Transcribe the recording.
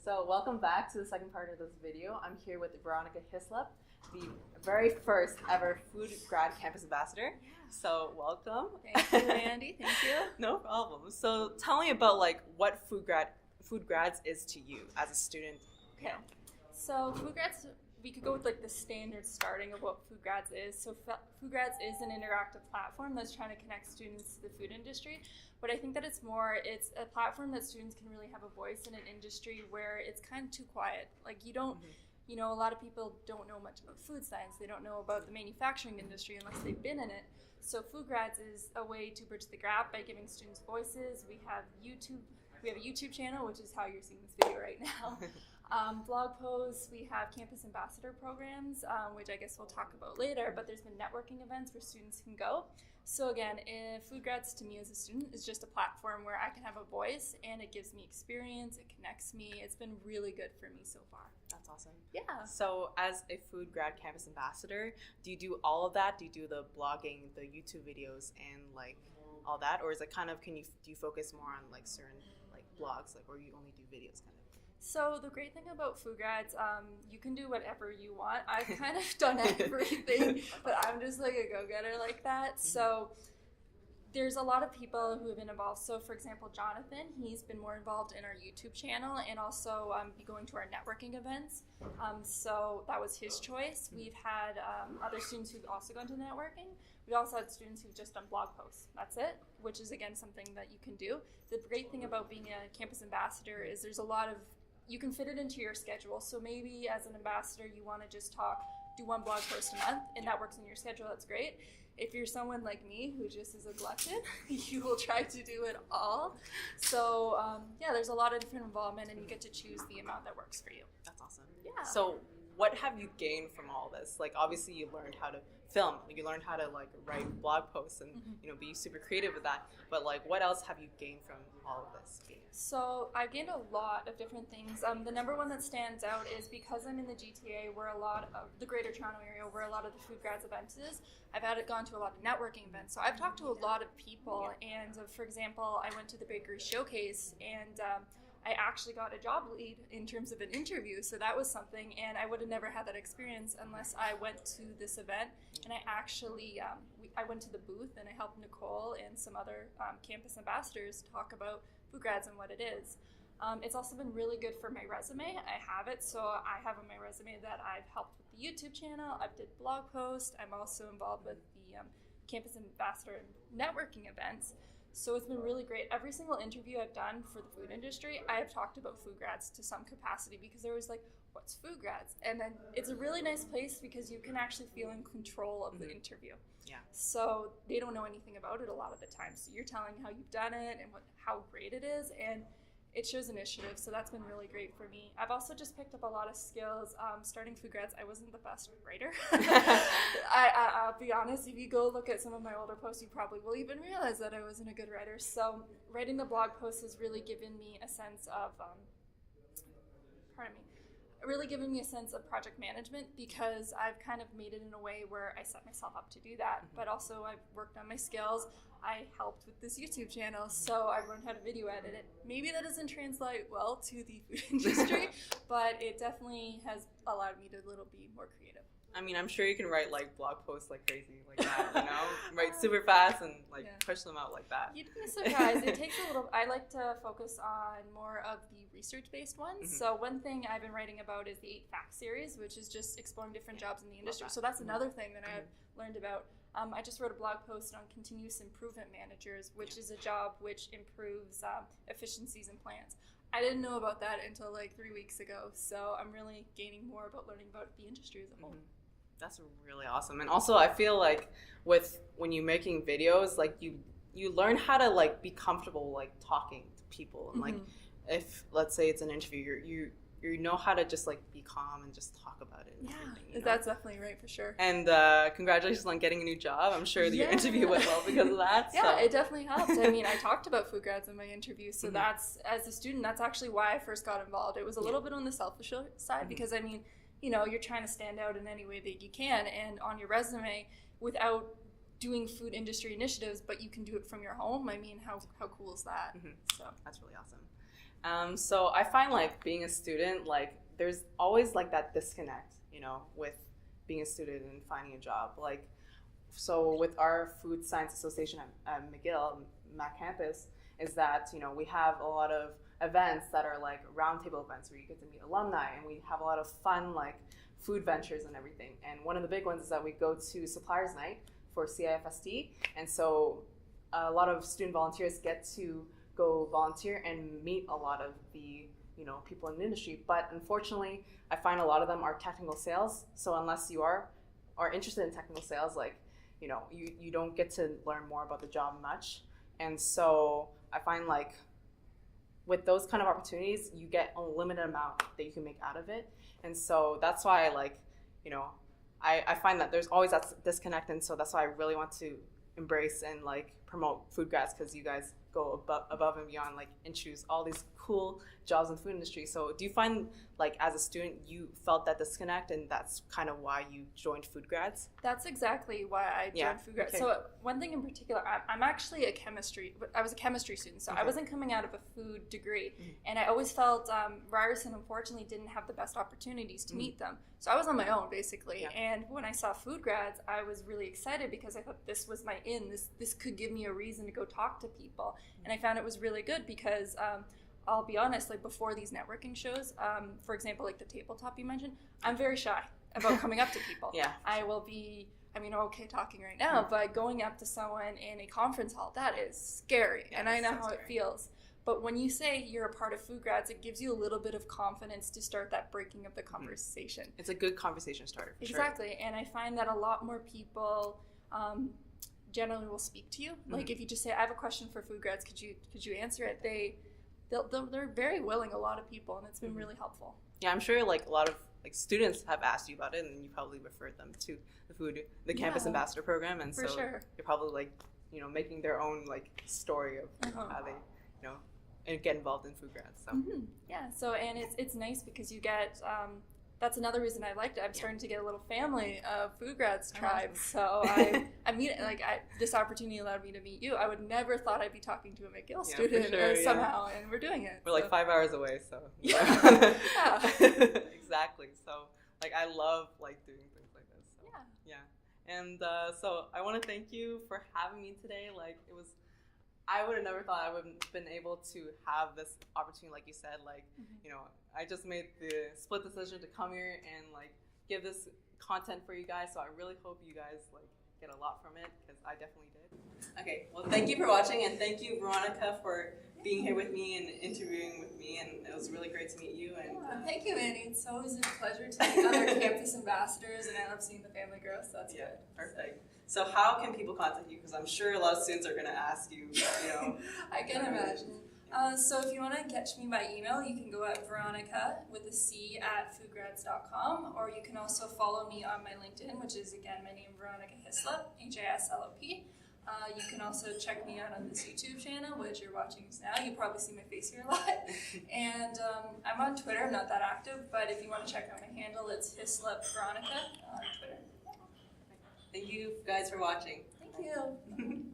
So welcome back to the second part of this video. I'm here with Veronica Hislop, the very first ever FoodGrads Campus Ambassador. So welcome. Thank you, Mandy. Thank you. No problem. So tell me about what FoodGrads is to you as a student. Okay. So FoodGrads, we could go with the standard starting of what FoodGrads is. So FoodGrads is an interactive platform that's trying to connect students to the food industry. But I think that it's a platform that students can really have a voice in an industry where it's kind of too quiet. A lot of people don't know much about food science. They don't know about the manufacturing industry unless they've been in it. So FoodGrads is a way to bridge the gap by giving students voices. We have a YouTube channel, which is how you're seeing this video right now. Blog posts, we have campus ambassador programs, which I guess we'll talk about later, but there's been networking events where students can go. So again, FoodGrads to me as a student is just a platform where I can have a voice and it gives me experience, it connects me. It's been really good for me so far. That's awesome. Yeah. So as a FoodGrads Campus Ambassador, do you do all of that? Do you do the blogging, the YouTube videos, and all that? Or is it do you focus more on certain blogs, or you only do videos kind of? So the great thing about FoodGrads, you can do whatever you want. I've kind of done everything, but I'm just a go-getter like that. So there's a lot of people who have been involved. So for example, Jonathan, he's been more involved in our YouTube channel and also be going to our networking events. So that was his choice. We've had other students who've also gone to networking. We also had students who've just done blog posts. That's it, which is again something that you can do. The great thing about being a campus ambassador is there's a lot of you can fit it into your schedule. So maybe as an ambassador, you want to just do one blog post a month, and that works in your schedule. That's great. If you're someone like me who just is a glutton, you will try to do it all. So there's a lot of different involvement, and you get to choose the amount that works for you. That's awesome. Yeah. So what have you gained from all this? Obviously you learned how to film, you learned how to write blog posts and be super creative with that. But what else have you gained from all of this? So I've gained a lot of different things. The number one that stands out is because I'm in the GTA, where a lot of the Greater Toronto area, where a lot of the FoodGrads events is, I've gone to a lot of networking events. So I've talked to a lot of people, and for example, I went to the bakery showcase, and I actually got a job lead in terms of an interview. So that was something, and I would have never had that experience unless I went to this event. And I actually, I went to the booth and I helped Nicole and some other campus ambassadors talk about FoodGrads and what it is. It's also been really good for my resume. I have it, so I have on my resume that I've helped with the YouTube channel, I've did blog posts, I'm also involved with the campus ambassador networking events. So it's been really great. Every single interview I've done for the food industry, I have talked about FoodGrads to some capacity, because they're always what's FoodGrads? And then it's a really nice place because you can actually feel in control of the interview. Yeah. So they don't know anything about it a lot of the time. So you're telling how you've done it and how great it is, and it shows initiative. So that's been really great for me. I've also just picked up a lot of skills. Starting FoodGrads, I wasn't the best writer. I'll be honest, if you go look at some of my older posts, you probably will even realize that I wasn't a good writer. So writing the blog posts has really given me a sense of, project management, because I've kind of made it in a way where I set myself up to do that. But also I've worked on my skills. I helped with this YouTube channel, so I learned how to video edit it. Maybe that doesn't translate well to the food industry, but it definitely has allowed me to be more creative. I mean, I'm sure you can write blog posts crazy like that, write super fast and push them out like that. You'd be surprised. It takes a little. I like to focus on more of the research-based ones. Mm-hmm. So one thing I've been writing about is the 8 Facts series, which is just exploring different jobs in the industry. So that's another thing that I've learned about. I just wrote a blog post on continuous improvement managers, which is a job which improves efficiencies in plants. I didn't know about that until 3 weeks ago. So I'm really gaining more about learning about the industry as a whole. Mm-hmm. That's really awesome. And also I feel when you're making videos, you learn how to be comfortable talking to people, and if let's say it's an interview, you know how to just be calm and just talk about it. Yeah, that's definitely right, for sure. And congratulations on getting a new job. I'm sure your interview went well because of that. Yeah, it definitely helped. I mean, I talked about FoodGrads in my interview, so that's, as a student, that's actually why I first got involved. It was a little bit on the selfish side, because I mean, you're trying to stand out in any way that you can, and on your resume, without doing food industry initiatives, but you can do it from your home. I mean, how cool is that? Mm-hmm. So that's really awesome. So I find like being a student, like there's always like that disconnect, with being a student and finding a job. Like, so with our Food Science Association at McGill, Mac Campus, is that, we have a lot of events that are like roundtable events where you get to meet alumni, and we have a lot of fun like food ventures and everything. And one of the big ones is that we go to Suppliers Night for CIFST, and so a lot of student volunteers get to go volunteer and meet a lot of the people in the industry. But unfortunately, I find a lot of them are technical sales. So unless you are interested in technical sales, like you don't get to learn more about the job much. And so I find like with those kind of opportunities, you get a limited amount that you can make out of it. And so that's why I find that there's always that disconnect. And so that's why I really want to embrace and like promote FoodGrads, because you guys go above and beyond, like, and choose all these cool jobs in the food industry. So do you find like as a student you felt that disconnect, and that's kind of why you joined FoodGrads? That's exactly why I joined FoodGrads. Okay. So one thing in particular, I'm actually I was a chemistry student, so I wasn't coming out of a food degree. And I always felt Ryerson unfortunately didn't have the best opportunities to meet them. So I was on my own basically. And when I saw FoodGrads, I was really excited because I thought this was my in. This could give me a reason to go talk to people. And I found it was really good because I'll be honest, like before these networking shows, for example, like the tabletop you mentioned, I'm very shy about coming up to people. I will be, okay talking right now, but going up to someone in a conference hall, that is scary. And I know how it feels. But when you say you're a part of FoodGrads, it gives you a little bit of confidence to start that breaking of the conversation. It's a good conversation starter, for Exactly. sure. And I find that a lot more people generally will speak to you. Like if you just say, I have a question for FoodGrads, could you answer it? They're very willing, a lot of people, and it's been really helpful. Yeah, I'm sure like a lot of like students have asked you about it, and you probably referred them to the Campus Ambassador program, and so you're probably like making their own like story of how they and get involved in FoodGrads. So so and it's nice because you get that's another reason I liked it. I'm starting to get a little family of FoodGrads tribes. So I meet this opportunity allowed me to meet you. I would never thought I'd be talking to a McGill student somehow, and we're doing it. We're like 5 hours away, so yeah. Exactly. So like I love like doing things like this. So, and so I want to thank you for having me today. Like I would have never thought I would have been able to have this opportunity, like you said. Like, I just made the split decision to come here and like give this content for you guys. So I really hope you guys like get a lot from it, because I definitely did. Okay, well, thank you for watching, and thank you, Veronica, for being here with me and interviewing with me. And it was really great to meet you. And thank you, Mandy. It's always a pleasure to meet other campus ambassadors, and I love seeing the family grow. So that's good. Perfect. So how can people contact you? Because I'm sure a lot of students are going to ask you, I can imagine. So if you want to catch me by email, you can go at Veronica with a C at foodgrads.com, or you can also follow me on my LinkedIn, which is, again, my name, Veronica Hislop, Hislop. You can also check me out on this YouTube channel, which you're watching now. You probably see my face here a lot. And I'm on Twitter. I'm not that active, but if you want to check out my handle, it's Hislop Veronica on Twitter. Thank you guys for watching. Thank you.